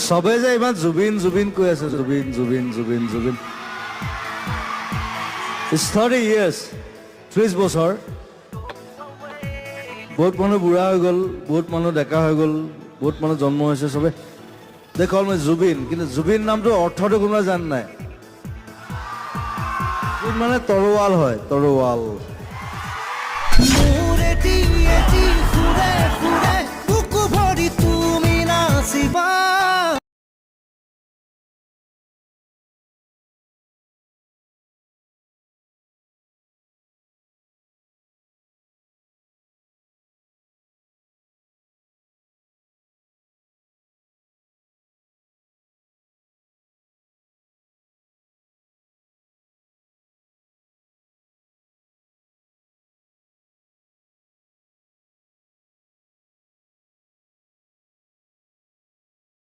সবে যে ইমান জুবিন জুবিন কৈ আছে জুবিন জুবিন জুবিন জুবিন It's 30 years 30 বছৰ বহুত মানুহ বুঢ়া হৈ গ'ল বহুত মানুহ ডেকা হৈ গ'ল বহুত মানুহ জন্ম হৈছে সবে they call me জুবিন কিন্তু জুবিন নামটো অৰ্থটো কোনোবা জানে নাই জুবিন মানে তৰোৱাল হয় তৰোৱাল মোৰে টিয়ে টি ফুৰে ফুৰে